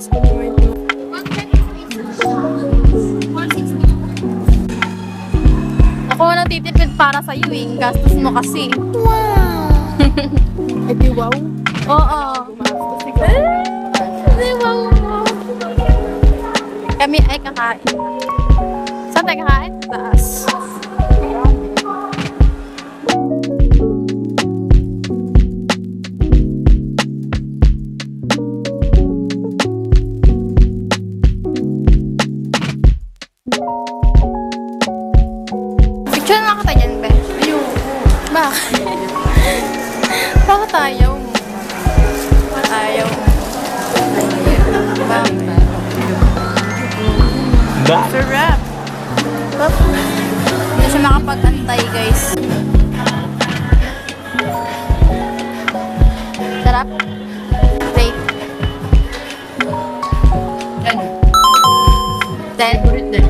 Tapos ko naman ito. Ako nagtitipid para sa iyo eh. Gastos mo kasi. Eh di wow. Oo. Gumastos ikaw. Di ba mo? Kami ay kakain. Saan tayo kakain? Taas. Picture na kita dyan, be. Ayoko. Bakit? Bakit ayaw mo? Bakit ayaw mo? Bakit? Sarap! Hindi siya makapag-antay, guys. Sarap? Rate? 10? Favorite din.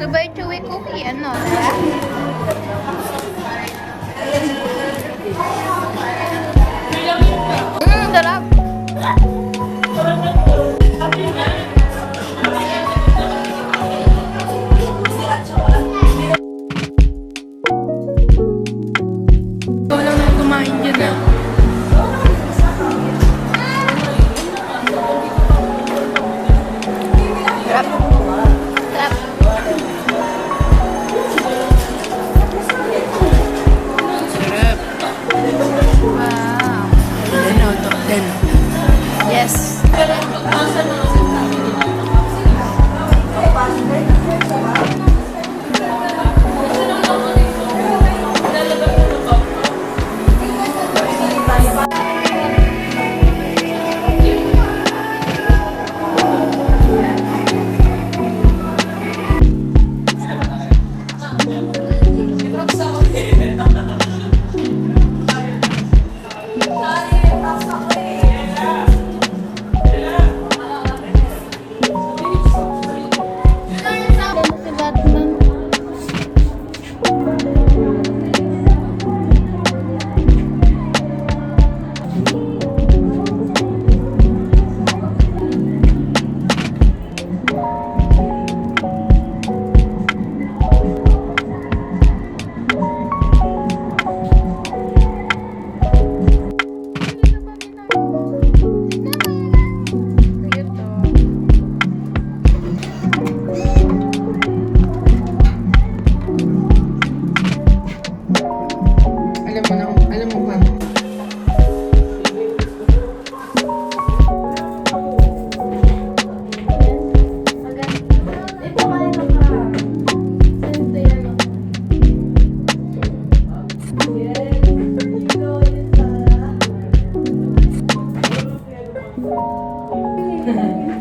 Dubai Chewy Cookie, ano? Sarap! Ikaw lang nang kumain dyan ah. Sarap! Sarap! Sarap. Wow! 10 out of 10. Yes! Alam mo ba?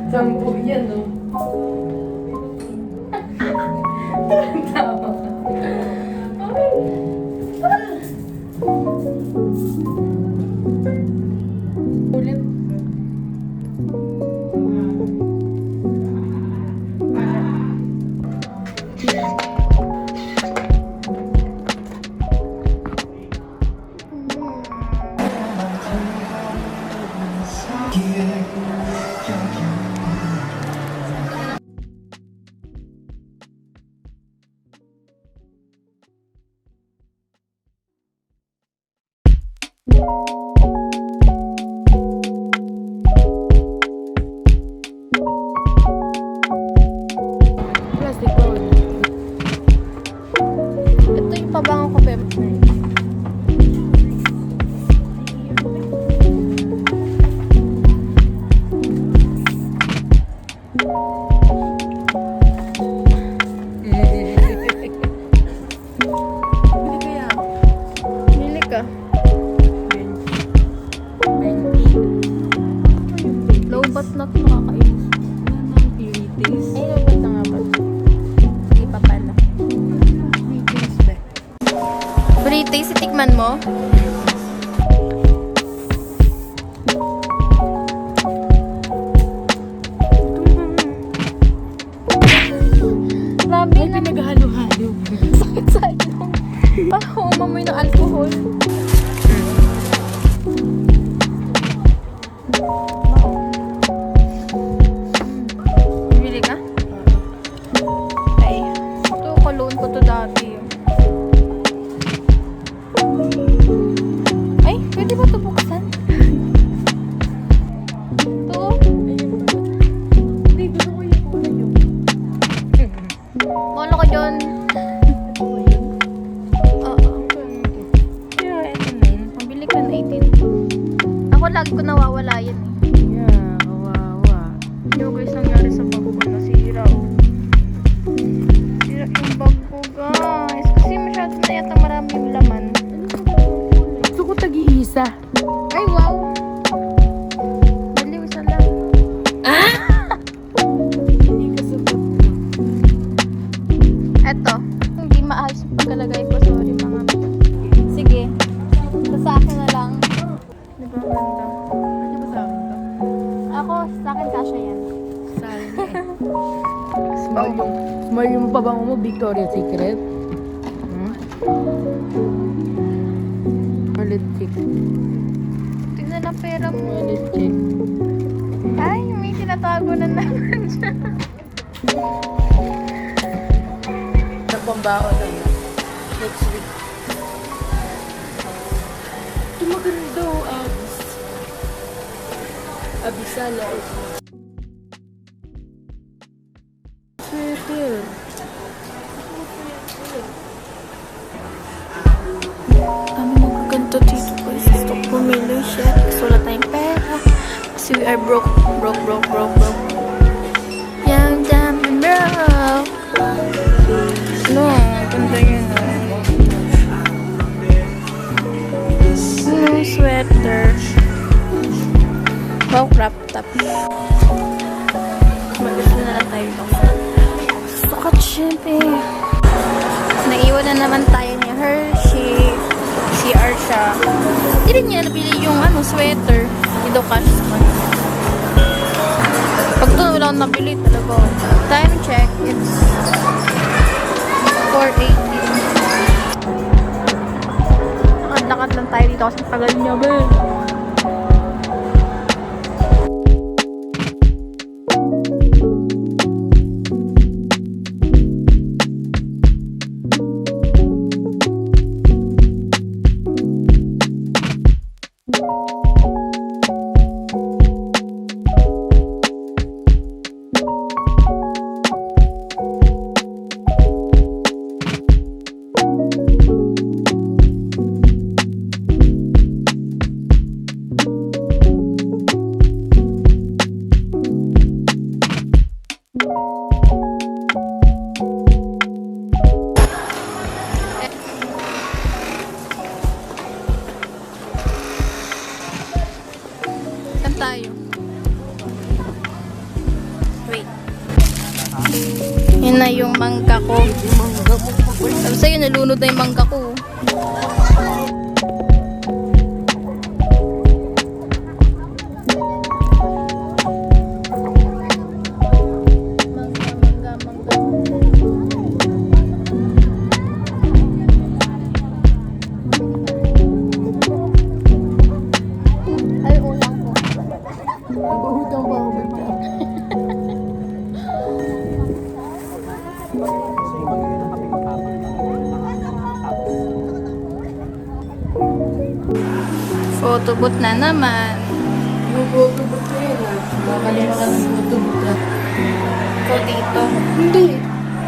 Sampo yan, no? Tama. Ulit. Greetings. Ay, lupot na nga ba? Hindi pa pala. Greetings ba? Britays, itikman mo? Grabe Ay, na. pinaghalo-halo. Sakit sa ilong. Parang umamoy ng alcohol. Bibili ka? Ay, ito cologne ko to dati. Ay, pwede ba ito buksan? Ito? Hindi, gusto ko yung kulay yun. Wala ko dyan. Ito ba yun? Oo. Yeah, ito na yun. Mabili ka na 18. Ako lagi ko nawawala yan eh. Yeah, kawawa. Yo guys, nangyari sa bag ko ba? Nasira oh. Sira yung bag ko guys. Kasi masyado na yata marami yung laman. Gusto ko tag-iisa. Ay wow! Baliw, isa lang. Hindi ka sapat na. Eto. Hindi maayos yung pagkalagay ko. Sorry mga amiga. Sige. Ito sa akin na lang. Di ba ang ganda? Ano ba sa akin to? Ako, sa akin kasha yan. Sa akin eh. Small yung pabango mo, Victoria's Secret. Hmm? Wallet chick. Tingnan ang pera mo. Wallet chick. Ay, may tinatago na naman siya. Napambao na yun. Next week. Ito maganda oh, Abis. Abisala. Sweater. Kami magaganda dito guys. Gusto ko pumili siya. Kasi wala tayong pera. Kasi we are broke. Broke. Young, dumb, and broke. No, ganda yun. No sweater. Wow, crop top. Mag-gusto na lang tayo dito. Sakot syempre. Naiwan na naman tayo ni Hershey. CR siya. Hindi rin niya nabili yung sweater. Hindi daw cash sa kanya. Pag doon wala akong nabili talaga. Time check. It's 4:18. Lakad-lakad lang tayo dito kasi tagal niya ba. Saan tayo? Wait. Yun na yung mangga ko. Sabi sa'yo, nalunod na yung mangga ko. Ay, ulang ko. Nag-uhutang pa ako ba? Photobooth na naman. Mag-utubot ko yun ah. Makalimutan ng utubot ah. Ikaw dito. Hindi.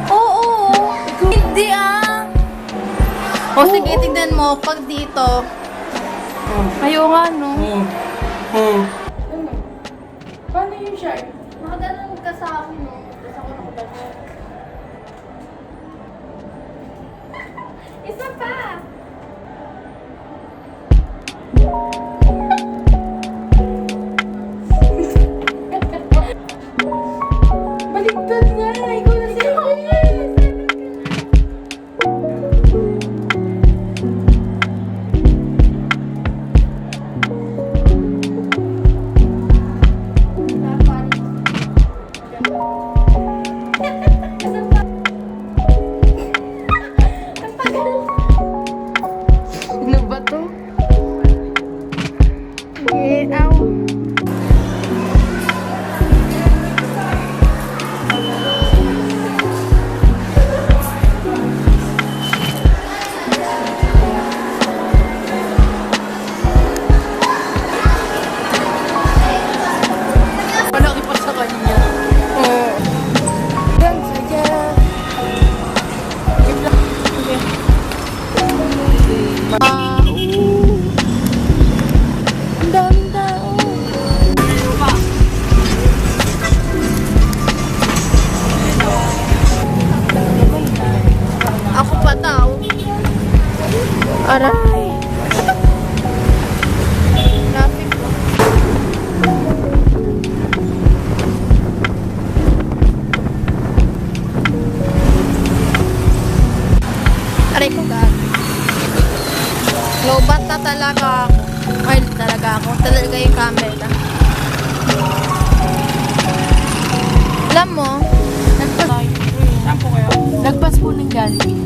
Oo. Hindi ah. O sige, tignan mo. Pag dito. Ayaw nga, no? Ano? Paano yung shark? Nakaganon ka sa akin, no? Tapos ako nakaganon. Isa pa! Ba't Aray. Traffic po. Aray ko gag. Lobat na talaga ako. Ay, talaga ako. Talaga yung camera. Alam mo, Saan po kayo? Nagpas po ng Jollibee.